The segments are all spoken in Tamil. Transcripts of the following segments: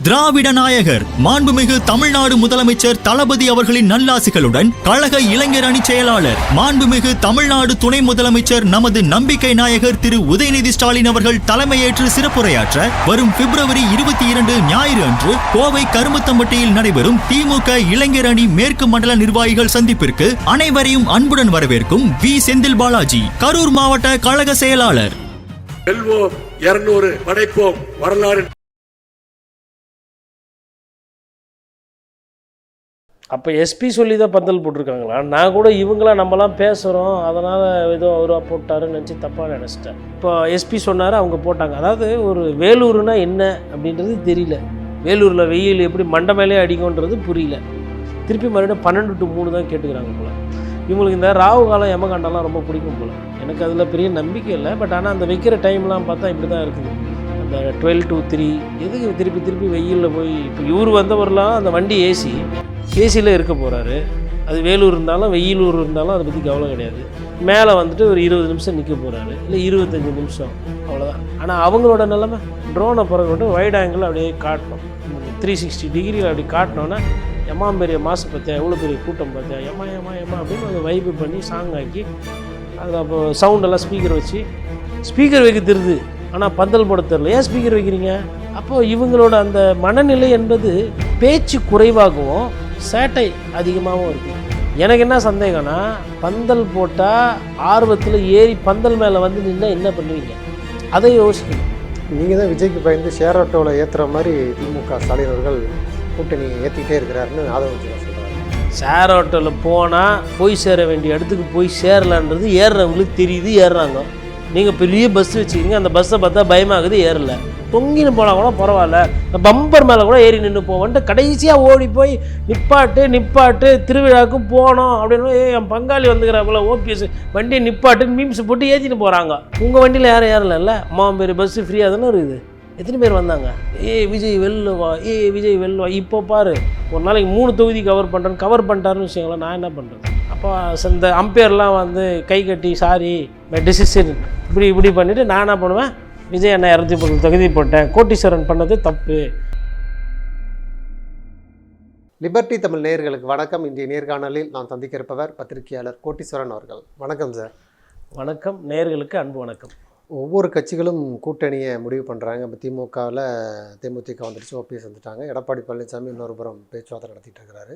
திராவிட நாயகர் மாண்புமிகு தமிழ்நாடு முதலமைச்சர் தளபதி அவர்களின் நல்லாசிகளுடன் கழக இளைஞர் அணி செயலாளர் மாண்புமிகு தமிழ்நாடு துணை முதலமைச்சர் நமது நம்பிக்கை நாயகர் திரு உதயநிதி ஸ்டாலின் அவர்கள் தலைமையேற்று சிறப்புரையாற்ற வரும் பிப்ரவரி 22 ஞாயிறு அன்று கோவை கருமத்தம்பட்டியில் நடைபெறும் திமுக இளைஞர் அணி மேற்கு மண்டல நிர்வாகிகள் சந்திப்பிற்கு அனைவரையும் அன்புடன் வரவேற்கும் வி செந்தில் பாலாஜி, கரூர் மாவட்ட கழக செயலாளர். 200 படைப்போம் வரலாறு. அப்போ எஸ்பி சொல்லி தான் பந்தல் போட்டிருக்காங்களா? நான் கூட இவங்களாம் நம்மலாம் பேசுகிறோம், அதனால் ஏதோ அவராக போட்டாருன்னு நினச்சி தப்பாக நினச்சிட்டேன். இப்போ எஸ்பி சொன்னார், அவங்க போட்டாங்க. அதாவது ஒரு வேலூர்னா என்ன அப்படின்றது தெரியல. வேலூரில் வெயில் எப்படி மண்டை மேலே அடிக்கும்ன்றது புரியல. திருப்பி மறுபடியும் 12 to 3 தான் கேட்டுக்கிறாங்க போல். இவங்களுக்கு இந்த ராகு காலம் யமகண்டம்லாம் ரொம்ப பிடிக்கும் போல். எனக்கு அதில் பெரிய நம்பிக்கை இல்லை. பட் ஆனால் அந்த வைக்கிற டைம்லாம் பார்த்தா இப்படி தான் இருக்குது. அந்த 12 to 3 எதுக்கு திருப்பி வெயிலில் போய் இப்போ இவர் வந்தவரெலாம் அந்த வண்டி ஏசியில் இருக்க போகிறாரு. அது வேலூர் இருந்தாலும் வெயிலூர் இருந்தாலும் அதை பற்றி கவலை கிடையாது. மேலே வந்துட்டு ஒரு 20 நிமிஷம் நிற்க போகிறாரு, இல்லை 25 நிமிஷம், அவ்வளோதான். ஆனால் அவங்களோட நிலைமை ட்ரோனை பிறகு வைட் ஆங்கிள் அப்படியே காட்டணும், 360 டிகிரியில் அப்படி காட்டினோன்னா எம்மா பெரிய மாசு பார்த்தியா, எவ்வளோ பெரிய கூட்டம் பார்த்தியா, எம்மா அப்படின்னு அதை வைப்பு பண்ணி சாங் ஆக்கி அதில் அப்போ சவுண்டெல்லாம் ஸ்பீக்கர் வைக்க தெரியுது. ஆனால் பந்தல் போட தெரில. ஏன் ஸ்பீக்கர் வைக்கிறீங்க? அப்போது இவங்களோட அந்த மனநிலை என்பது பேச்சு குறைவாகவும் சேட்டை அதிகமாகவும் இருக்குது. எனக்கு என்ன சந்தேகம்னா, பந்தல் போட்டால் ஆர்வத்தில் ஏறி பந்தல் மேலே வந்து நின்னா என்ன பண்ணுவீங்க? அதை யோசிக்கணும். நீங்கள் தான் விஜய்க்கு பயந்து ஷேர் ஆட்டோவில் ஏற்றுற மாதிரி திமுக ஸ்டாலின் அவர்கள் கூட்டணி ஏற்றிக்கிட்டே இருக்கிறாருன்னு ஆதரவு சொல்கிறாரு. ஷேர் ஆட்டோவில் போனால் போய் சேர வேண்டிய இடத்துக்கு போய் சேரலான்றது ஏறுறவங்களுக்கு தெரியுது, ஏறுறாங்க. நீங்கள் பெரிய பஸ் வச்சுக்கிங்க, அந்த பஸ்ஸை பார்த்தா பயமாகுது, ஏறலை. தொங்கின்னு போனால் கூட பரவாயில்ல, பம்பர் மேலே கூட ஏறி நின்று போவோன்ட்டு கடைசியாக ஓடி போய் நிப்பாட்டு திருவிழாவுக்கு போனோம் அப்படின்னு என் பங்காளி வந்துக்கிறாப்புல ஓபிஎஸ் வண்டியை நிப்பாட்டுன்னு மீம்ஸ் போட்டு ஏற்றிட்டு போகிறாங்க. உங்கள் வண்டியில் யாரும் ஏறலைல்ல? அம்மா பேர் பஸ்ஸு ஃப்ரீயாக தானே இருக்குது. எத்தனை பேர் வந்தாங்க? விஜய் விஜய் வெல்லுவா. இப்போ பாரு, ஒரு நாளைக்கு 3 தொகுதி கவர் பண்ணிட்டாருன்னு வச்சுக்கோங்களேன். நான் என்ன பண்ணுறது? அப்போ இந்த அம்பையர்லாம் வந்து கை கட்டி சாரி மை டிசிஷன் இப்படி பண்ணிவிட்டு நான் என்ன பண்ணுவேன்? விஜய் அண்ணா 230 தொகுதி போட்டேன், கோட்டீஸ்வரன் பண்ணது தப்பு. லிபர்ட்டி தமிழ் நேயர்களுக்கு வணக்கம். இன்றைய நேர்காணலில் நான் சந்திக்க இருப்பவர் பத்திரிகையாளர் கோட்டீஸ்வரன் அவர்கள். வணக்கம் சார். வணக்கம். நேயர்களுக்கு அன்பு வணக்கம். ஒவ்வொரு கட்சிகளும் கூட்டணியை முடிவு பண்ணுறாங்க. இப்போ திமுகவில் தேமுதிக வந்துடுச்சு, ஓபிஎஸ் வந்துட்டாங்க. எடப்பாடி பழனிசாமி இன்னொரு புறம் பேச்சுவார்த்தை நடத்திட்டு இருக்கிறாரு.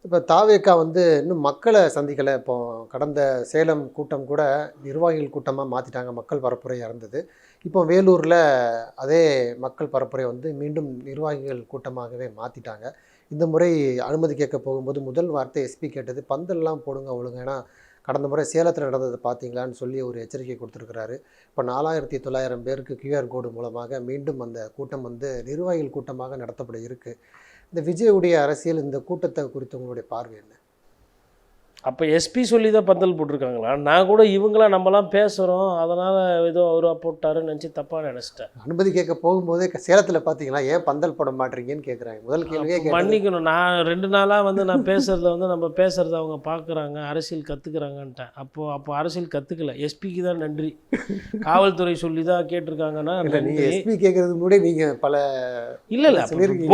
இப்போ தாவேக்கா இன்னும் மக்களை சந்திக்கலை. இப்போ கடந்த சேலம் கூட்டம் கூட நிர்வாகிகள் கூட்டமாக மாற்றிட்டாங்க, மக்கள் பரப்புரையாக இருந்தது. இப்போ வேலூரில் அதே மக்கள் பரப்புரை மீண்டும் நிர்வாகிகள் கூட்டமாகவே மாற்றிட்டாங்க. இந்த முறை அனுமதி கேட்க போகும்போது முதல் வார்த்தை எஸ்பி கேட்டது, பந்தல்லாம் போடுங்க ஒழுங்க, ஏன்னா கடந்த முறை சேலத்தில் நடந்தது பார்த்தீங்களான்னு சொல்லி ஒரு எச்சரிக்கை கொடுத்துருக்கிறாரு. இப்போ 4900 பேருக்கு QR கோடு மூலமாக மீண்டும் அந்த கூட்டம் நிர்வாகிகள் கூட்டமாக நடத்தப்பட இருக்குது. இந்த விஜயுடைய அரசியல், இந்த கூட்டத்தை குறித்து உங்களுடைய பார்வை என்ன? அப்போ எஸ்பி சொல்லி தான் பந்தல் போட்டிருக்காங்களா? நான் கூட இவங்களாம் நம்மலாம் பேசுகிறோம், அதனால் ஏதோ அவராக போட்டாருன்னு நினச்சி தப்பாக நினச்சிட்டேன். அனுமதி கேட்க போகும்போதே சேலத்தில் பார்த்தீங்களா, ஏன் பந்தல் போட மாட்டீங்கன்னு கேட்குறாங்க. முதல் கேள்வியே மன்னிக்கணும். நான் 2 நாளாக நான் பேசுகிறத நம்ம பேசுகிறத அவங்க பார்க்குறாங்க, அரசியல் கற்றுக்குறாங்கன்ட்டேன். அப்போ அரசியல் கற்றுக்கல. எஸ்பிக்கு தான் நன்றி. காவல்துறை சொல்லி தான் கேட்டிருக்காங்கன்னா நீங்கள் எஸ்பி கேட்குறதுக்கு முன்னாடி நீங்கள் பல இல்லை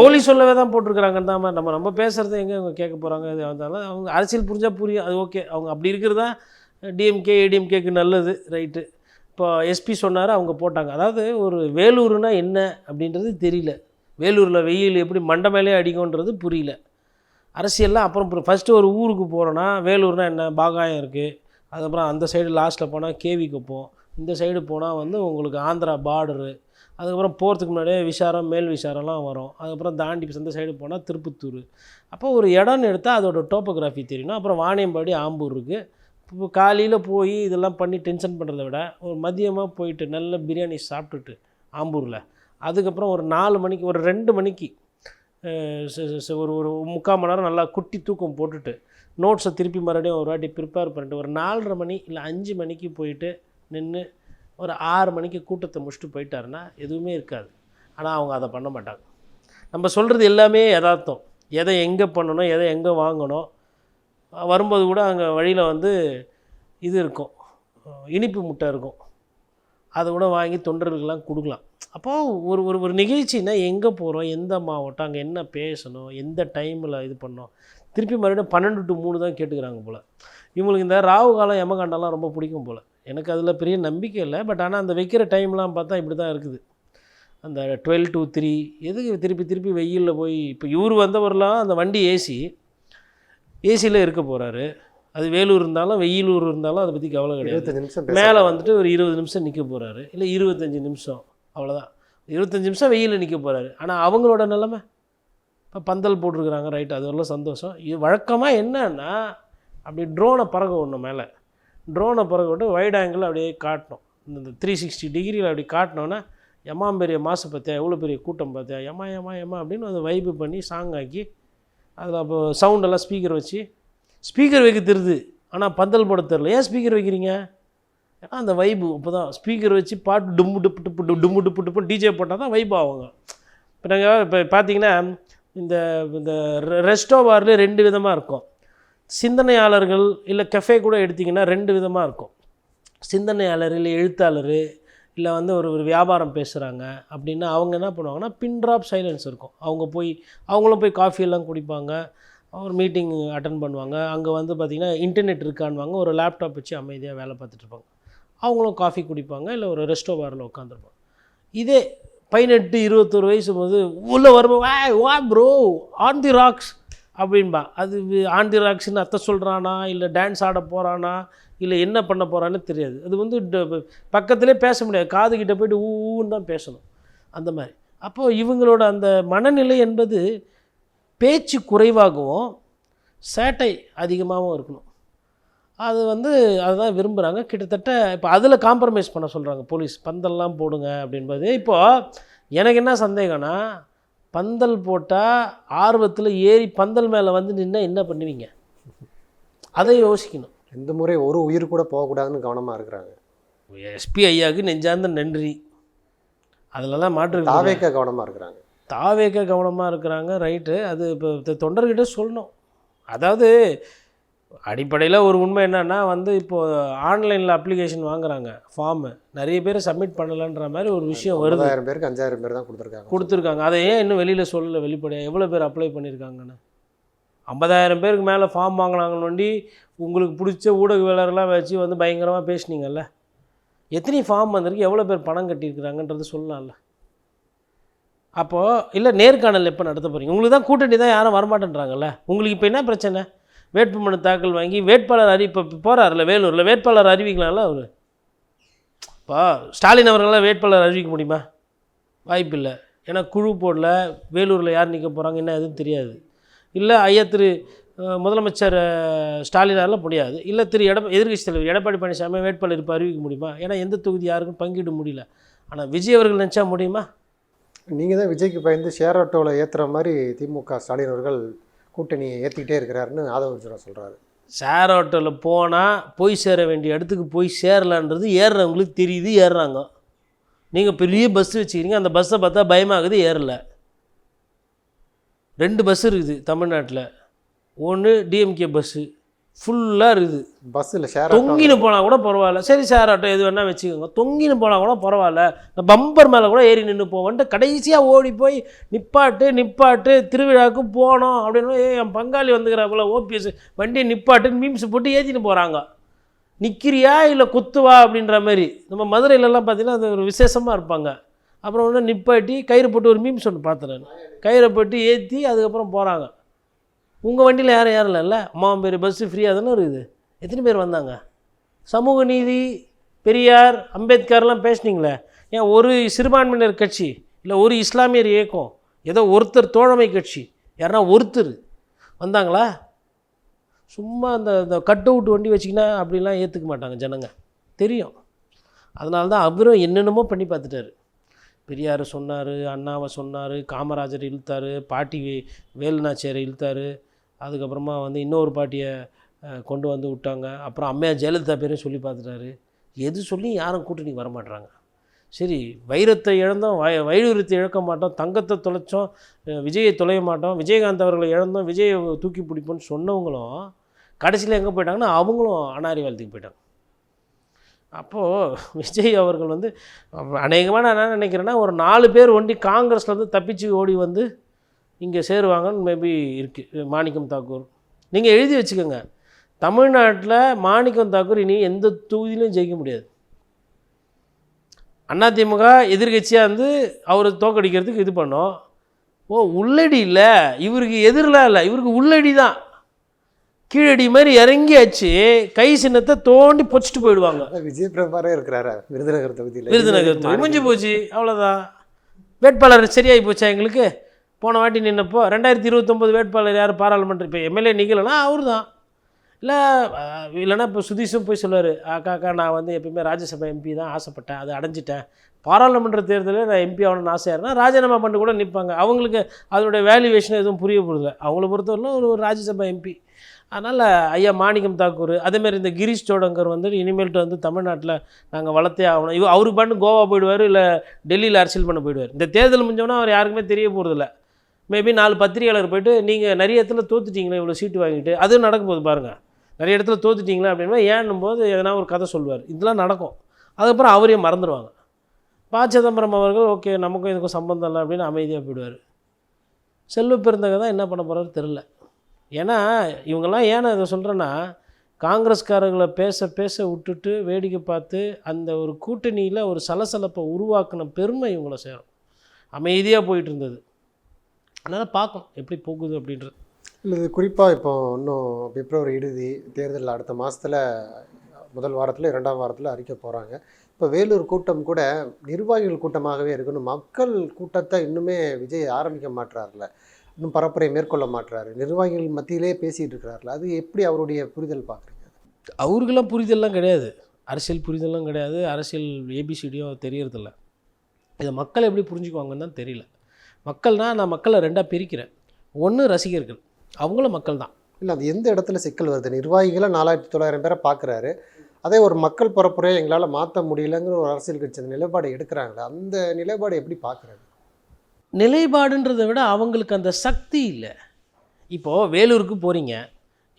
போலீஸ் சொல்லவே தான் போட்டிருக்கிறாங்கன்னு தான். நம்ம பேசுகிறத எங்கே அவங்க கேட்க போகிறாங்க? அதனால அவங்க அரசியல் புரிஞ்சால் புரியும், அது ஓகே. அவங்க அப்படி இருக்கிறதா டிஎம்கே ஏடிஎம்கேக்கு நல்லது, ரைட்டு. இப்போ எஸ்பி சொன்னார், அவங்க போட்டாங்க. அதாவது ஒரு வேலூர்னா என்ன அப்படின்றது தெரியல. வேலூரில் வெயில் எப்படி மண்டை மேலே அடிக்கும்ன்றது புரியல. அரசியல்லாம் அப்புறம் ஃபஸ்ட்டு ஒரு ஊருக்கு போகிறோன்னா வேலூர்னால் என்ன, பாகாயம் இருக்குது. அதுக்கப்புறம் அந்த சைடு லாஸ்ட்டில் போனால் கேவி குப்பம், இந்த சைடு போனால் உங்களுக்கு ஆந்திரா பார்டரு. அதுக்கப்புறம் போகிறதுக்கு முன்னாடியே விசாரம், மேல் விசாரம்லாம் வரும். அதுக்கப்புறம் தாண்டி இந்த சைடு போனால் திருப்பத்தூர். அப்போ ஒரு இடம்னு எடுத்தால் அதோட டோப்போகிராஃபி தெரியணும். அப்புறம் வாணியம்பாடி, ஆம்பூர் இருக்குது. இப்போ காலையில் போய் இதெல்லாம் பண்ணி டென்ஷன் பண்ணுறத விட ஒரு மதியமாக போயிட்டு நல்ல பிரியாணி சாப்பிட்டுட்டு ஆம்பூரில், அதுக்கப்புறம் ஒரு 4 மணிக்கு ஒரு 2 மணிக்கு ஒரு 3/4 மணி நேரம் நல்லா குட்டி தூக்கம் போட்டுட்டு நோட்ஸை திருப்பி மறுபடியும் ஒரு வாட்டி ப்ரிப்பேர் பண்ணிட்டு ஒரு 4:30 மணி இல்லை 5 மணிக்கு போயிட்டு நின்று ஒரு 6 மணிக்கு கூட்டத்தை முடிச்சுட்டு போயிட்டாருன்னா எதுவுமே இருக்காது. ஆனால் அவங்க அதை பண்ண மாட்டாங்க. நம்ம சொல்கிறது எல்லாமே யதார்த்தம். எதை எங்கே பண்ணணும், எதை எங்கே வாங்கணும். வரும்போது கூட அங்கே வழியில் இது இருக்கும், இனிப்பு முட்டை இருக்கும். அதை கூட வாங்கி தொண்டர்களுக்கெல்லாம் கொடுக்கலாம். அப்போது ஒரு ஒரு ஒரு நிகழ்ச்சின்னா எங்கே போகிறோம், எந்த மாவட்டம், அங்கே என்ன பேசணும், எந்த டைமில் இது பண்ணோம், திருப்பி மறுபடியும் 12 to 3 தான் கேட்டுக்கிறாங்க போல். இவங்களுக்கு இந்த ராகு காலம் யமகண்டம்லாம் ரொம்ப பிடிக்கும் போல். எனக்கு அதில் பெரிய நம்பிக்கை இல்லை. பட் ஆனால் அந்த வைக்கிற டைம்லாம் பார்த்தா இப்படி தான் இருக்குது. அந்த 12 to 3 எதுக்கு திருப்பி திருப்பி வெயிலில் போய், இப்போ இவர் வந்தவரெலாம் அந்த வண்டி ஏசியில் இருக்க போகிறாரு. அது வேலூர் இருந்தாலும் வெயிலூர் இருந்தாலும் அதை பற்றி கவலை கிடையாது. 25 நிமிஷம் மேலே வந்துட்டு ஒரு 20 நிமிஷம் நிற்க போகிறாரு, இல்லை 25 நிமிஷம், அவ்வளோதான். 25 நிமிஷம் வெயிலில் நிற்க போகிறாரு. ஆனால் அவங்களோட நிலைமை இப்போ பந்தல் போட்டிருக்கிறாங்க, ரைட், அது வரலாம் சந்தோஷம். இது வழக்கமாக என்னன்னா அப்படி ட்ரோனை பறக்க விடணும். மேலே ட்ரோனை பறக்க விட்டு வைட் ஆங்கிள் அப்படியே காட்டணும். இந்த 360 டிகிரியில் அப்படி காட்டினோன்னா எம்மா பெரிய மாசு பார்த்தியா, எவ்வளோ பெரிய கூட்டம் பார்த்தியா, எம்மா அப்படின்னு அதை வைப்பு பண்ணி சாங் ஆக்கி அதில் அப்போ சவுண்டெல்லாம் ஸ்பீக்கர் வைக்க தெரியுது, ஆனால் பந்தல் போட தெரில. ஏன் ஸ்பீக்கர் வைக்கிறீங்க? ஏன்னா அந்த வைப்பு இப்போ தான் ஸ்பீக்கர் வச்சு பாட்டு டும்மு டுப்பு டிஜே போட்டால் தான் வைப் ஆகுங்க. இப்போ நாங்கள் இப்போ பார்த்தீங்கன்னா இந்த ரெஸ்டோ பார்லேயே 2 விதமாக இருக்கும். சிந்தனையாளர்கள் இல்லை கெஃபே கூட எடுத்திங்கன்னா 2 விதமாக இருக்கும். சிந்தனையாளர் இல்லை எழுத்தாளர் இல்லை வந்து ஒரு வியாபாரம் பேசுகிறாங்க அப்படின்னா அவங்க என்ன பண்ணுவாங்கன்னா பின் ட்ராப் சைலன்ஸ் இருக்கும். அவங்களும் போய் காஃபியெல்லாம் குடிப்பாங்க, ஒரு மீட்டிங் அட்டன் பண்ணுவாங்க. அங்கே வந்து பார்த்திங்கன்னா இன்டர்நெட் இருக்கான்வாங்க, ஒரு லேப்டாப் வச்சு அமைதியாக வேலை பார்த்துட்ருப்பாங்க. அவங்களும் காஃபி குடிப்பாங்க, இல்லை ஒரு ரெஸ்டோ பாரில் உட்காந்துருப்பாங்க. இதே 18-21 வயசு போது உள்ளே வரும்போது வா ப்ரோ ஆன் தி ராக்ஸ் அப்படின்பா. அது ஆன் தி ராக்ஸ்ன்னு அர்த்தம் சொல்கிறானா, இல்லை டான்ஸ் ஆட போகிறானா, இல்லை என்ன பண்ண போகிறான்னு தெரியாது. அது வந்து பக்கத்திலே பேச முடியாது, காதுகிட்ட போய்ட்டு ஊன்னு தான் பேசணும் அந்த மாதிரி. அப்போது இவங்களோட அந்த மனநிலை என்பது பேச்சு குறைவாகவும் சேட்டை அதிகமாகவும் இருக்கணும். அது வந்து அதுதான் விரும்புகிறாங்க. கிட்டத்தட்ட இப்போ அதில் காம்ப்ரமைஸ் பண்ண சொல்கிறாங்க போலீஸ், பந்தல்லாம் போடுங்க அப்படின்பது. இப்போது எனக்கு என்ன சந்தேகம்னா, பந்தல் போட்டால் ஆர்வத்தில் ஏறி பந்தல் மேலே வந்து நின்னா என்ன பண்ணுவீங்க, அதை யோசிக்கணும். இந்த முறை ஒரு உயிர் கூட போகக்கூடாதுன்னு கவனமாக இருக்கிறாங்க. எஸ்பி ஐயாவுக்கு நெஞ்சார்ந்த நன்றி, அதிலலாம் மாற்று. தாவேக்க கவனமாக இருக்கிறாங்க, ரைட்டு. அது இப்போ தொண்டர்கிட்ட சொல்லணும். அதாவது அடிப்படையில் ஒரு உண்மை என்னென்னா வந்து இப்போது ஆன்லைனில் அப்ளிகேஷன் வாங்குறாங்க, ஃபார்மு நிறைய பேர் சப்மிட் பண்ணலன்ற மாதிரி ஒரு விஷயம் வருது. 1000 பேருக்கு 5000 பேர் தான் கொடுத்துருக்காங்க. அதை ஏன் இன்னும் வெளியில் சொல்லலை வெளிப்படையாக எவ்வளோ பேர் அப்ளை பண்ணியிருக்காங்கன்னு? 50,000 பேருக்கு மேலே ஃபார்ம் வாங்கினாங்கன்னு உங்களுக்கு பிடிச்ச ஊடகவியலரெலாம் வச்சு வந்து பயங்கரமாக பேசுனீங்கல்ல. எத்தனை ஃபார்ம் வந்திருக்கு, எவ்வளோ பேர் பணம் கட்டியிருக்கிறாங்கன்றது சொல்லலாம்ல. அப்போது இல்லை நேர்காணல் எப்போ நடத்த போகிறீங்க? உங்களுக்கு தான் கூட்டணி தான் யாரும் வரமாட்டேன்றாங்கல்ல. உங்களுக்கு இப்போ என்ன பிரச்சனை? வேட்புமனு தாக்கல் வாங்கி வேட்பாளர் இப்போ போகிறார்ல வேலூரில், வேட்பாளர் அறிவிக்கலாம்ல அவர். இப்போ ஸ்டாலின் அவர்களால் வேட்பாளர் அறிவிக்க முடியுமா? வாய்ப்பு இல்லை. ஏன்னா குழு போடல, வேலூரில் யார் நிற்க போகிறாங்க என்ன எதுவும் தெரியாது. இல்லை ஐயா திரு முதலமைச்சர் ஸ்டாலினால் முடியாது. இல்லை எதிர்க்கட்சி தலைவர் எடப்பாடி பழனிசாமி வேட்பாளர் இப்போ அறிவிக்க முடியுமா? ஏன்னா எந்த தொகுதி யாருக்கும் பங்கிட முடியல. ஆனால் விஜய் அவர்கள் நினச்சா முடியுமா? நீங்கள் தான் விஜய்க்கு பயந்து ஷேர் ஆட்டோவில் ஏற்றுற மாதிரி திமுக ஸ்டாலின் அவர்கள் கூட்டணியை ஏற்றிக்கிட்டே இருக்கிறாருன்னு ஆதவர்ஜுனா சொல்கிறாரு. ஷேர் ஆட்டோவில் போனால் போய் சேர வேண்டிய இடத்துக்கு போய் சேரலான்றது ஏறுறவங்களுக்கு தெரியுது, ஏறுறாங்க. நீங்கள் பெரிய பஸ் வச்சுக்கிறீங்க, அந்த பஸ்ஸை பார்த்தா பயமாகுது, ஏறல. 2 பஸ் இருக்குது தமிழ்நாட்டில். ஒன்று டிஎம்கே பஸ்ஸு ஃபுல்லாக இருக்குது. பஸ்ஸில் ஷேர் தொங்கின்னு போனால் கூட பரவாயில்ல, சரி ஷேர் ஆட்டோ எது வேணால் வச்சுக்கோங்க, தொங்கின்னு போனால் கூட பரவாயில்ல, இந்த பம்பர் மேலே கூட ஏறி நின்று போவோன்ட்டு கடைசியாக ஓடி போய் நிப்பாட்டு திருவிழாவுக்கு போனோம் அப்படின்னு என் பங்காளி வந்துக்கிறாப்புல ஓபிஎஸ் வண்டியை நிப்பாட்டுன்னு மீம்ஸ் போட்டு ஏற்றின்னு போகிறாங்க. நிற்கிறியா இல்லை குத்துவா அப்படின்ற மாதிரி. நம்ம மதுரையிலலாம் பார்த்திங்கன்னா அது ஒரு விசேஷமாக இருப்பாங்க. அப்புறம் ஒன்று நிப்பாட்டி கயிறு போட்டு ஒரு மீம்ஸ் ஒன்று பார்த்தேன், கயிறை போட்டு ஏற்றி அதுக்கப்புறம் போகிறாங்க. உங்கள் வண்டியில் யாரும் ஏறலைல்ல, அம்மா பேர் பஸ்ஸு ஃப்ரீயாக தானே இருக்குது. எத்தனை பேர் வந்தாங்க? சமூக நீதி, பெரியார், அம்பேத்கர்லாம் பேசுனீங்களே, ஏன் ஒரு சிறுபான்மையினர் கட்சி இல்லை ஒரு இஸ்லாமியர் இயக்கம் ஏதோ ஒருத்தர் தோழமை கட்சி யாருன்னா ஒருத்தர் வந்தாங்களா? சும்மா அந்த கட் அவுட் வண்டி வச்சிங்கன்னா அப்படிலாம் ஏற்றுக்க மாட்டாங்க ஜனங்க, தெரியும். அதனால தான் அவரும் என்னென்னமோ பண்ணி பார்த்துட்டாரு. பெரியார் சொன்னார், அண்ணாவை சொன்னார், காமராஜர் இழுத்தார், பாட்டி வேலுநாச்சியாரை இழுத்தார், அதுக்கப்புறமா வந்து இன்னொரு பாட்டியை கொண்டு வந்து விட்டாங்க. அப்புறம் அம்மையார் ஜெயலலிதா பேரையும் சொல்லி பார்த்துட்டாரு. எது சொல்லி யாரும் கூட்டணிக்கு வரமாட்டுறாங்க. சரி, வைரத்தை இழந்தோம், வைரத்தை இழக்க மாட்டோம், தங்கத்தை தொலைச்சோம், விஜயை தொலைய மாட்டோம், விஜயகாந்த் அவர்களை இழந்தோம், விஜயை தூக்கி பிடிப்போன்னு சொன்னவங்களும் கடைசியில் எங்கே போயிட்டாங்கன்னா அவங்களும் அனாரிவாளத்துக்கு போயிட்டாங்க. அப்போது விஜய் அவர்கள் வந்து அநேகமாக நான் என்ன நினைக்கிறேன்னா ஒரு 4 பேர் ஒண்டி காங்கிரஸ்லேருந்து தப்பிச்சு ஓடி வந்து இங்கே சேருவாங்கன்னு மேபி இருக்குது. மாணிக்கம் தாக்கூர் நீங்கள் எழுதி வச்சுக்கோங்க, தமிழ்நாட்டில் மாணிக்கம் தாக்கூர் இனி எந்த தொகுதியிலும் ஜெயிக்க முடியாது. அதிமுக எதிர்கட்சியாக இருந்து அவர் தோக்கடிக்கிறதுக்கு இது பண்ணோம். உள்ளடி இல்லை, இவருக்கு எதிரிலாம் இல்லை, இவருக்கு உள்ளடி தான். கீழடி மாதிரி இறங்கியாச்சு, கை சின்னத்தை தோண்டி பொச்சிட்டு போயிடுவாங்க. விஜய் பிரபாரே இருக்கிறாரா விருதுநகர் தொகுதியில்? விருதுநகர் தொகுதி முடிஞ்சு போச்சு, அவ்வளோதான். வேட்பாளர் சரியாகி போச்சா எங்களுக்கு? போன வாட்டி நின்னப்போ 2029 வேட்பாளர் யார் பாராளுமன்ற இப்போ எம்எல்ஏ நிகழனா அவர் தான். இல்லைன்னா இப்போ சுதீஷும் போய் சொல்லுவார், அக்கா நான் வந்து எப்பயுமே ராஜ்யசபா எம்பி தான் ஆசைப்பட்டேன், அதை அடைஞ்சிட்டேன், பாராளுமன்ற தேர்தலில் நான் எம்பி ஆகணும்னு ஆசையாக இருந்தால் ராஜினாமா பண்ணிட்டு கூட நிற்பாங்க. அவங்களுக்கு அதனுடைய வேல்யூவேஷன் எதுவும் புரிய போகிறதில்ல. அவங்கள பொறுத்தவரையிலும் ஒரு ராஜ்யசபா எம்பி. அதனால் ஐயா மாணிக்கம் தாக்கூர், அதேமாதிரி இந்த கிரீஷ் சோடங்கர் வந்து இனிமேல்ட்டு வந்து தமிழ்நாட்டில் நாங்கள் வளர்த்தே ஆகணும். அவருக்கு பண்ணு கோவா போயிடுவார், இல்லை டெல்லியில் அரசியல் பண்ண போயிடுவார். இந்த தேர்தல் முடிஞ்சோன்னா அவர் யாருக்குமே தெரிய போகிறதில்ல. மேபி 4 பத்திரிகையாளர் போய்ட்டு நீங்கள் நிறைய இடத்துல தோத்துட்டீங்களே இவ்வளோ சீட்டு வாங்கிட்டு, அதுவும் நடக்கும்போது பாருங்கள், நிறைய இடத்துல தோத்துட்டிங்களா அப்படின்னா ஏன்னும் போது எதனா ஒரு கதை சொல்லுவார். இதெல்லாம் நடக்கும். அதுக்கப்புறம் அவரையும் மறந்துடுவாங்க. சிதம்பரம் அவர்கள் ஓகே நமக்கும் இதுக்கும் சம்பந்தம் இல்லை அப்படின்னு அமைதியாக போயிடுவார். செல்வ பெருந்தகை தான் என்ன பண்ண போகிறாரு தெரில. ஏன்னா இவங்கெல்லாம் ஏன்னா இதை சொல்கிறேன்னா, காங்கிரஸ்காரர்களை பேச விட்டுட்டு வேடிக்கை பார்த்து அந்த ஒரு கூட்டணியில் ஒரு சலசலப்பை உருவாக்கின பெருமை இவங்கள சேரும். அமைதியாக போயிட்டு இருந்தது. அதனால் பார்க்கணும் எப்படி போகுது அப்படின்றது. இல்லை, இது குறிப்பாக இப்போ இன்னும் பிப்ரவரி இறுதி தேர்தல் அடுத்த மாதத்தில் முதல் வாரத்தில் 2ஆம் வாரத்தில் அறிக்க போகிறாங்க. இப்போ வேலூர் கூட்டம் கூட நிர்வாகிகள் கூட்டமாகவே இருக்கணும். மக்கள் கூட்டத்தை இன்னுமே விஜய் ஆரம்பிக்க மாட்டுறாருல, இன்னும் பரப்புரை மேற்கொள்ள மாட்டுறாரு, நிர்வாகிகள் மத்தியிலே பேசிகிட்டு இருக்கிறாருல, அது எப்படி அவருடைய புரிதல் பார்க்குறீங்க? அவருக்கெல்லாம் புரிதல்லாம் கிடையாது, அரசியல் புரிதலும் கிடையாது, அரசியல் ஏபிசிடியும் தெரியறதில்ல. இதை மக்கள் எப்படி புரிஞ்சுக்குவாங்கன்னு தான் தெரியல. மக்கள்னால் நான் மக்களை 2ஆக பிரிக்கிறேன். ஒன்று ரசிகர்கள், அவங்களும் மக்கள் தான். இல்லை, அது எந்த இடத்துல சிக்கல் வருது? நிர்வாகிகளை 4900 பேரை பார்க்குறாரு, அதே ஒரு மக்கள் பரப்புரையை எங்களால் மாற்ற முடியலைங்கிற ஒரு அரசியல் கட்சி அந்த நிலைப்பாடு எடுக்கிறாங்களே, அந்த நிலைப்பாடு எப்படி பார்க்குறாங்க? நிலைப்பாடுன்றதை விட அவங்களுக்கு அந்த சக்தி இல்லை. இப்போது வேலூருக்கு போகிறீங்க,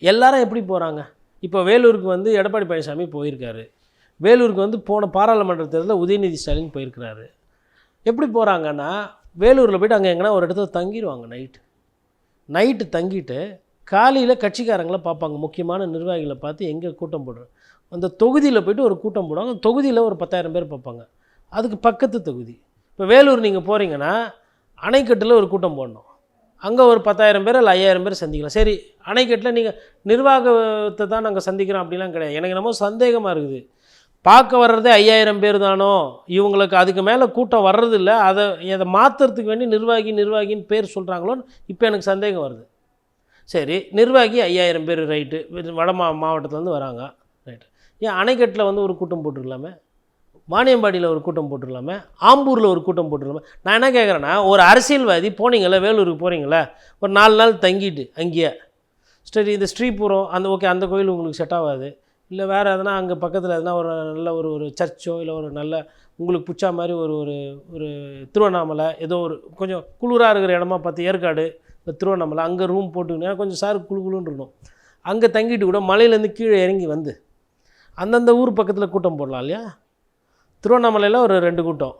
எல்லாரும் எப்படி போகிறாங்க? இப்போ வேலூருக்கு வந்து எடப்பாடி பழனிசாமி போயிருக்காரு, வேலூருக்கு வந்து போன பாராளுமன்ற தேர்தலில் உதயநிதி ஸ்டாலின் போயிருக்கிறாரு. எப்படி போகிறாங்கன்னா, வேலூரில் போய்ட்டு அங்கே எங்கன்னா ஒரு இடத்துல தங்கிடுவாங்க. நைட்டு தங்கிட்டு காலையில் கட்சிக்காரங்களை பார்ப்பாங்க, முக்கியமான நிர்வாகிகளை பார்த்து எங்கே கூட்டம் போடுறோம். அந்த தொகுதியில் போய்ட்டு ஒரு கூட்டம் போடுவாங்க, தொகுதியில் ஒரு 10,000 பேர் பார்ப்பாங்க. அதுக்கு பக்கத்து தொகுதி இப்போ வேலூர் நீங்கள் போகிறீங்கன்னா அணைக்கட்டில் ஒரு கூட்டம் போடணும், அங்கே ஒரு 10,000 பேர் இல்லை 5,000 பேர் சந்திக்கலாம். சரி, அணைக்கட்டில் நீங்கள் நிர்வாகத்தை தான் நாங்கள் சந்திக்கிறோம் அப்படிலாம் கிடையாது. எனக்கு என்னமோ சந்தேகமாக இருக்குது, பார்க்க வர்றதே 5,000 பேர் தானோ, இவங்களுக்கு அதுக்கு மேலே கூட்டம் வர்றதில்ல, அதை மாற்றுறதுக்கு வேண்டி நிர்வாகின்னு பேர் சொல்கிறாங்களோன்னு இப்போ எனக்கு சந்தேகம் வருது. சரி, நிர்வாகி 5,000 பேர் ரைட்டு, வட மாவட்டத்துலேருந்து வராங்க ரைட்டு. ஏன் அணைக்கட்டில் வந்து ஒரு கூட்டம் போட்டுருக்கலாமே, வாணியம்பாடியில் ஒரு கூட்டம் போட்டுருக்கலாமே, ஆம்பூரில் ஒரு கூட்டம் போட்டுருக்கலாமே. நான் என்ன கேட்குறேன்னா, ஒரு அரசியல்வாதி போனீங்களே, வேலூருக்கு போகிறீங்களே, ஒரு 4 நாள் தங்கிட்டு அங்கேயே சரி இந்த ஸ்ரீபுரம் அந்த ஓகே அந்த கோயில் உங்களுக்கு செட் ஆகாது, இல்லை வேறு எதனா அங்கே பக்கத்தில் எதனா ஒரு நல்ல ஒரு சர்ச்சோ இல்லை ஒரு நல்ல உங்களுக்கு பிடிச்சா மாதிரி ஒரு திருவண்ணாமலை ஏதோ ஒரு கொஞ்சம் குளிராக இருக்கிற இடமா பார்த்து, ஏற்காடு இந்த திருவண்ணாமலை அங்கே ரூம் போட்டுக்கினா கொஞ்சம் சார் குழுன்னு இருக்கணும், அங்கே தங்கிட்டு கூட மலையிலேருந்து கீழே இறங்கி வந்து அந்தந்த ஊர் பக்கத்தில் கூட்டம் போடலாம் இல்லையா? திருவண்ணாமலையில் ஒரு 2 கூட்டம்,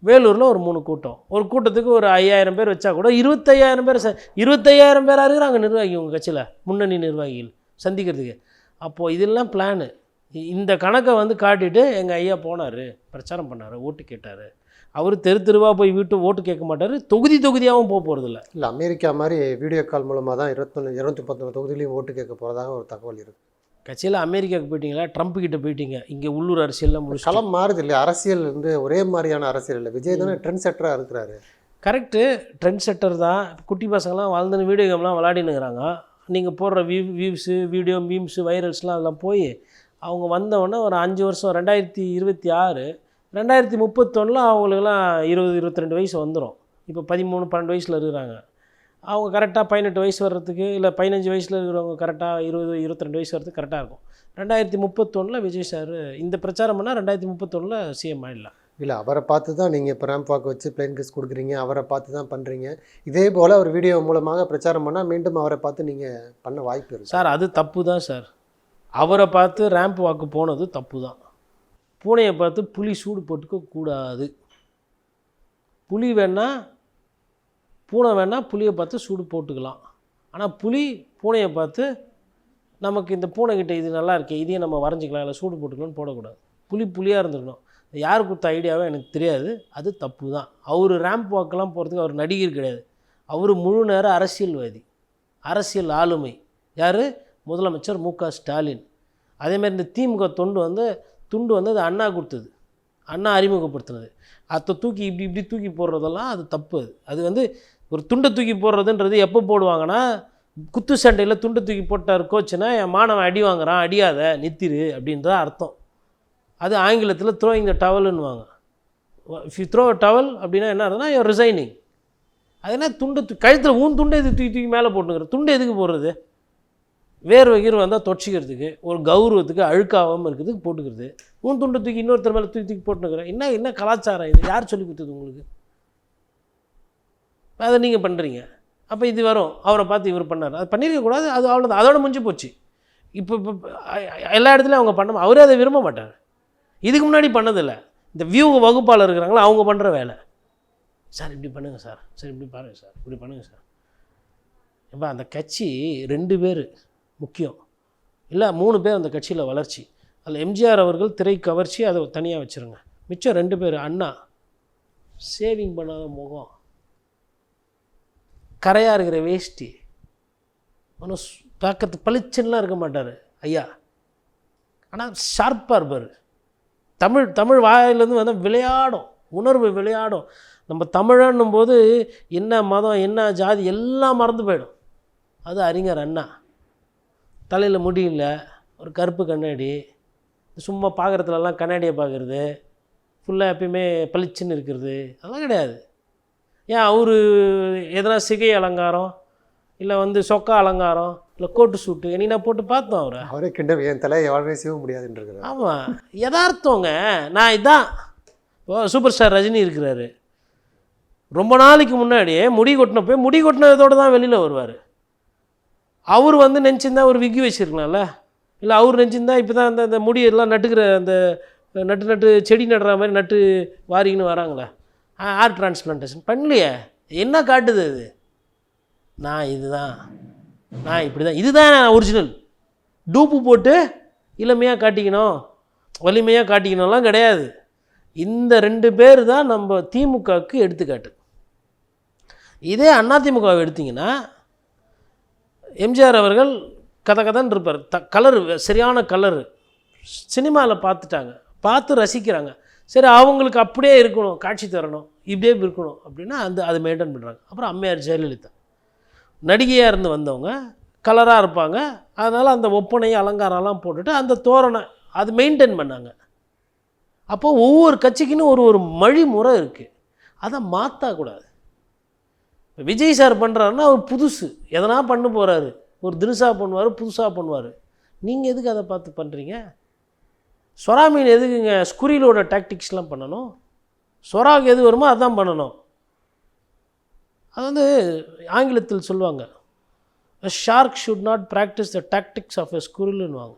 வேலூரில் ஒரு 3 கூட்டம், ஒரு கூட்டத்துக்கு ஒரு 5,000 பேர் வச்சா கூட 25,000 பேர் 25,000 பேராக இருக்கிறாங்க நிர்வாகி உங்கள் கட்சியில், முன்னணி நிர்வாகிகள் சந்திக்கிறதுக்கு. அப்போது இதெல்லாம் பிளானு. இந்த கணக்கை வந்து காட்டிட்டு எங்கள் ஐயா போனார், பிரச்சாரம் பண்ணார், ஓட்டு கேட்டார். அவர் தெருவாக போய் ஓட்டு கேட்க மாட்டார், தொகுதியாகவும் போகிறதில்ல. இல்லை, அமெரிக்கா மாதிரி வீடியோ கால் மூலமாக தான் 219 தொகுதியிலையும் ஓட்டு கேட்க போகிறதாக ஒரு தகவல் இருக்குது. கட்சியில் அமெரிக்காவுக்கு போயிட்டீங்களா, ட்ரம்ப் கிட்ட போயிட்டீங்க, இங்கே உள்ளூர் அரசியல்லாம் முடிச்சு களம் மாறுது இல்லையா? அரசியல் வந்து ஒரே மாதிரியான அரசியல் இல்லை. விஜய் தானே ட்ரெண்ட் செட்டராக இருக்கிறாரு. கரெக்டு, ட்ரெண்ட் செட்டர் தான். குட்டி பசங்களாம் வாழ்ந்துன்னு வீடியோ கேம்லாம் விளையாடினுங்கிறாங்க. நீங்கள் போடுற வியூஸு வீடியோ மீம்ஸு வைரல்ஸ்லாம் அதெல்லாம் போய் அவங்க வந்தவொடனே ஒரு 5 வருஷம் 2026 2031 அவங்களுக்குலாம் 20-22 வயசு வந்துடும். இப்போ 13-12 வயசில் இருக்கிறாங்க. அவங்க கரெக்டாக 18 வயசு வர்றதுக்கு இல்லை 15 வயசில் இருக்கிறவங்க கரெக்டாக 20-22 வயசு வர்றதுக்கு கரெக்டாக இருக்கும். 2031 விஜய் சார் இந்த பிரச்சாரம் பண்ணால் 2031 சிஎம் ஆகிடலாம். இல்லை, அவரை பார்த்து தான் நீங்கள் இப்போ ரேம்ப் வாக் வச்சு பிளைன் கிஸ் கொடுக்குறீங்க, அவரை பார்த்து தான் பண்ணுறீங்க. இதே போல் ஒரு வீடியோ மூலமாக பிரச்சாரம் பண்ணால் மீண்டும் அவரை பார்த்து நீங்கள் பண்ண வாய்ப்பு இருக்குது சார். அது தப்பு தான் சார். அவரை பார்த்து ரேம்ப் வாக்கு போனது தப்பு தான். பூனையை பார்த்து புலி சூடு போட்டுக்க கூடாது. புலி வேணால் பூனை வேணால் புலியை பார்த்து சூடு போட்டுக்கலாம். ஆனால் புலி பூனையை பார்த்து நமக்கு இந்த பூனைக்கிட்ட இது நல்லா இருக்கே, இதையும் நம்ம வரைஞ்சிக்கலாம், இல்லை சூடு போட்டுக்கலாம்னு போடக்கூடாது. புலியாக இருந்துக்கணும். யார் கொடுத்த ஐடியாவே எனக்கு தெரியாது, அது தப்பு தான். அவர் ரேம்ப் வாக்கெல்லாம் போகிறதுக்கு அவர் நடிகர் கிடையாது. அவர் முழு நேரம் அரசியல்வாதி, அரசியல் ஆளுமை. யார்? முதலமைச்சர் மு.க. ஸ்டாலின். அதேமாதிரி இந்த திமுக துண்டு வந்து அது அண்ணா கொடுத்தது, அண்ணா அறிமுகப்படுத்தினது. அதை தூக்கி இப்படி தூக்கி போடுறதெல்லாம் அது தப்பு. அது வந்து ஒரு துண்டை தூக்கி போடுறதுன்றது எப்போ போடுவாங்கன்னா, குத்து சண்டையில் துண்டை தூக்கி போட்டார் கோச்சுன்னா, என் மாணவன் அடி வாங்குறான், அடியாத நித்திரு அப்படின்றத அர்த்தம். அது ஆங்கிலத்தில் த்ரோயிங் த டவல்னுவாங்க. If you throw a towel அப்படின்னா என்ன அர்த்தம்னா யூ ரிசைனிங். அது என்ன கழுத்தில் துண்டை இது தூக்கி மேலே போட்டுங்கிற துண்டு எதுக்கு போடுறது? வேர்வை வந்தால் தொடச்சிக்கிறதுக்கு, ஒரு கௌரவத்துக்கு, அழுக்காகாமல் இருக்கிறதுக்கு போட்டுக்கிறது. துண்டை தூக்கி இன்னொருத்தர் மேலே தூக்கி போட்டுக்கிறேன். என்ன கலாச்சாரம் இது? யார் சொல்லி கொடுத்தது உங்களுக்கு? அதை நீங்கள் பண்ணுறீங்க. அப்போ இது வரும், அவரை பார்த்து இவர் பண்ணார், அது பண்ணியிருக்கக்கூடாது. அது அவ்வளோதான், அதோட முடிஞ்சு போச்சு. இப்போ எல்லா இடத்துலையும் அவங்க பண்ண, அவரே அதை விரும்ப மாட்டார். இதுக்கு முன்னாடி பண்ணதில்லை. இந்த வியூ வகுப்பாளர் இருக்கிறாங்களா, அவங்க பண்ணுற வேலை. சார் இப்படி பண்ணுங்கள் சார், சரி இப்படி பாருங்கள் சார், இப்படி பண்ணுங்கள் சார். இப்போ அந்த கட்சி 2 பேர் முக்கியம், இல்லை 3 பேர் அந்த கட்சியில் வளர்ச்சி. அதில் எம்ஜிஆர் அவர்கள் திரை கவர்ச்சி, அதை தனியாக வச்சுருங்க. மிச்சம் 2 பேர். அண்ணா சேவிங் பண்ணாத முகம், கரையாக இருக்கிற வேஷ்டி, ஒன்றும் பார்க்கறது பளிச்சுன்னெலாம் இருக்க மாட்டார் ஐயா. ஆனால் ஷார்ப்பாக இருப்பார். தமிழ் வாயிலேருந்து வந்தால் விளையாடும், உணர்வு விளையாடும். நம்ம தமிழன்னும் போது என்ன மதம், என்ன ஜாதி எல்லாம் மறந்து போயிடும். அது அறிஞர் அண்ணா. தலையில் முடியல, ஒரு கருப்பு கண்ணாடி, சும்மா பார்க்குறதுலலாம் கண்ணாடியை பார்க்குறது, ஃபுல்லாக எப்பயுமே பளிச்சுன்னு இருக்கிறது, அதெல்லாம் கிடையாது. ஏன் அவர் எதனா சிகை அலங்காரம், இல்லை வந்து சொக்கா அலங்காரம், இல்லை கோட்டு சூட்டு என்னைனா போட்டு பார்த்தோம். அவரே கிண்டம் என் தலை எவ்வளோ செய்ய முடியாதுன்றது. ஆமாம், யதார்த்தங்க. நான் இதான் இப்போ சூப்பர் ஸ்டார் ரஜினி இருக்கிறாரு. ரொம்ப நாளைக்கு முன்னாடியே முடி கொட்டினதோடு தான் வெளியில் வருவார். அவர் வந்து நினச்சிருந்தா ஒரு விக்கி வச்சுருக்கலாம்ல, இல்லை அவர் நினச்சிருந்தா இப்போ தான் அந்த முடியெல்லாம் நட்டுக்கிற அந்த நட்டு செடி நடுற மாதிரி நட்டு வாரிங்கன்னு வராங்களே, ஹேர் டிரான்ஸ்பிளான்டேஷன் பண்ணலையே. என்ன காட்டுது அது? நான் இப்படி தான், இதுதான் ஒரிஜினல். டூப்பு போட்டு இளமையாக காட்டிக்கணும், வலிமையாக காட்டிக்கணும்லாம் கிடையாது. இந்த 2 பேர் தான் நம்ம திமுகவுக்கு எடுத்துக்காட்டு. இதே அதிமுகவை எடுத்திங்கன்னா, எம்ஜிஆர் அவர்கள் கதன்னு இருப்பார். கலரு, சரியான கலரு. சினிமாவில் பார்த்து ரசிக்கிறாங்க. சரி, அவங்களுக்கு அப்படியே இருக்கணும், காட்சி தரணும், இப்படியே இருக்கணும் அப்படின்னா அது மெயின்டைன் பண்ணுறாங்க. அப்புறம் அம்மையார் ஜெயலலிதா நடிகையாக இருந்து வந்தவங்க, கலராக இருப்பாங்க. அதனால் அந்த ஒப்பனை அலங்காரம்லாம் போட்டுட்டு அந்த தோரணை அது மெயின்டைன் பண்ணாங்க. அப்போது ஒவ்வொரு கட்சிக்குன்னு ஒரு வழிமுறை இருக்குது, அதை மாற்றக்கூடாது. இப்போ விஜய் சார் பண்ணுறாருன்னா அவர் புதுசு எதனா பண்ண போகிறாரு, ஒரு தினுசாக பண்ணுவார், புதுசாக பண்ணுவார். நீங்கள் எதுக்கு அதை பார்த்து பண்ணுறீங்க? சொரா மீன் எதுக்குங்க ஸ்குரிலோட டாக்டிக்ஸ்லாம் பண்ணணும்? சொராக்கு எது வருமோ அதுதான் பண்ணணும். அது வந்து ஆங்கிலத்தில் சொல்லுவாங்க, a shark should not practice the tactics of a squirrelன்னுவாங்க.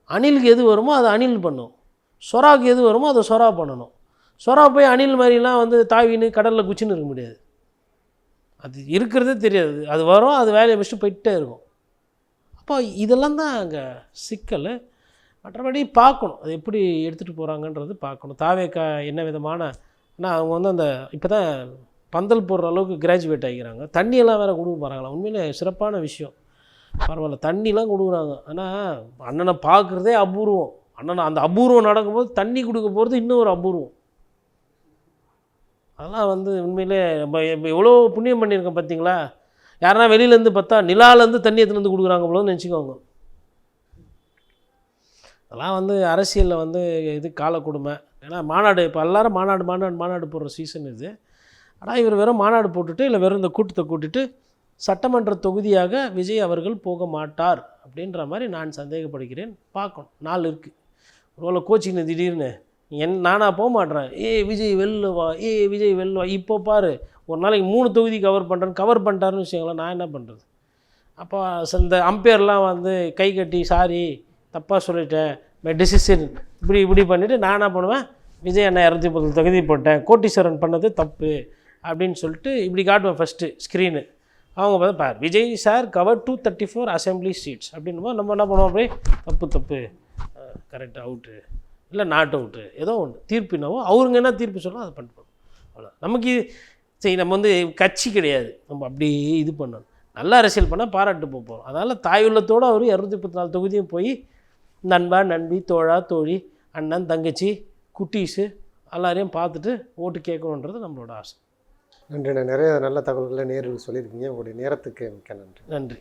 அணிலுக்கு எது வருமோ அதை அணில் பண்ணும், சொராக்கு எது வருமோ அதை சொரா பண்ணணும். சொரா போய் அணில் மாதிரிலாம் வந்து தாவின்னு கடலில் குச்சின்னு இருக்க முடியாது. அது இருக்கிறதே தெரியாது, அது வரும், அது வேலையை வச்சுட்டு போயிட்டே இருக்கும். அப்போ இதெல்லாம் தான் அங்கே சிக்கல். மற்றபடி பார்க்கணும், அது எப்படி எடுத்துகிட்டு போகிறாங்கன்றது பார்க்கணும். தாவேக்கா என்ன விதமான, ஆனால் அவங்க வந்து அந்த இப்போ தான் பந்தல் போடுற அளவுக்கு கிராஜுவேட் ஆகிக்கிறாங்க. தண்ணியெல்லாம் வேறு கொடுக்க போகிறாங்களா? உண்மையிலே சிறப்பான விஷயம், பரவாயில்ல, தண்ணிலாம் கொடுக்குறாங்க. ஆனால் அண்ணனை பார்க்குறதே அபூர்வம். அண்ணனை அந்த அபூர்வம் நடக்கும்போது தண்ணி கொடுக்க போகிறது இன்னும் ஒரு அபூர்வம். அதெல்லாம் வந்து உண்மையிலே நம்ம எவ்வளோ புண்ணியம் பண்ணியிருக்கோம் பார்த்தீங்களா? யாருன்னா வெளியிலேருந்து பார்த்தா நிலாலேருந்து தண்ணி எடுத்துலேருந்து கொடுக்குறாங்க போலன்னு நினச்சிக்கோங்க. அதெல்லாம் வந்து அரசியலில் வந்து இது கால கொடுமை. ஏன்னா மாநாடு இப்போ எல்லோரும் மாநாடு போடுற சீசன் இது. ஆனால் இவர் வெறும் மாநாடு போட்டுட்டு, இல்லை வெறும் இந்த கூட்டத்தை கூட்டிட்டு சட்டமன்ற தொகுதியாக விஜய் அவர்கள் போக மாட்டார் அப்படின்ற மாதிரி நான் சந்தேகப்படுகிறேன். பார்க்கணும், நாள் இருக்குது. ஒருவேளை கோச்சிங் திடீர்னு நானாக போக மாட்டேறேன், விஜய் வெளில வா, விஜய் வெளில வா. இப்போ பாரு, ஒரு நாளைக்கு 3 தொகுதி கவர் பண்ணிட்டாருன்னு வச்சுக்கோங்களேன், நான் என்ன பண்ணுறது? அப்போ இந்த அம்பையர்லாம் வந்து கை கட்டி சாரி தப்பாக சொல்லிட்டேன், மை டெசிஷன் இப்படி பண்ணிவிட்டு நான் என்ன பண்ணுவேன், விஜய் அண்ணா 230 தொகுதி போட்டேன், கோட்டீஸ்வரன் பண்ணது தப்பு அப்படின்னு சொல்லிட்டு இப்படி காட்டுவேன் ஃபஸ்ட்டு ஸ்க்ரீனு. அவங்க பார்த்தா பார் Vijay sir cover 234 assembly seats அப்படின்னும் நம்ம என்ன பண்ணுவோம், அப்படியே தப்பு கரெக்ட் அவுட்டு இல்லை நாட் அவுட்டு ஏதோ ஒன்று தீர்ப்பு என்னவோ அவருங்க என்ன தீர்ப்பு சொல்லணும் அதை பண்ணிட்டு போகணும். அவ்வளோ நமக்கு சரி, நம்ம வந்து கட்சி கிடையாது, நம்ம அப்படி இது பண்ணணும். நல்ல அரசியல் பண்ணால் பாராட்டு போகிறோம். அதனால் தாய் உள்ளத்தோடு அவர் 234 தொகுதியும் போய் நண்பா நண்பி தோழா தோழி அண்ணன் தங்கச்சி குட்டீஸு எல்லாரையும் பார்த்துட்டு ஓட்டு கேட்கணுன்றது நம்மளோட ஆசை. நன்றி. நிறைய நல்ல தகவல்களை நேரில் சொல்லியிருக்கீங்க. உங்களுடைய நேரத்துக்கு மிக்க நன்றி. நன்றி.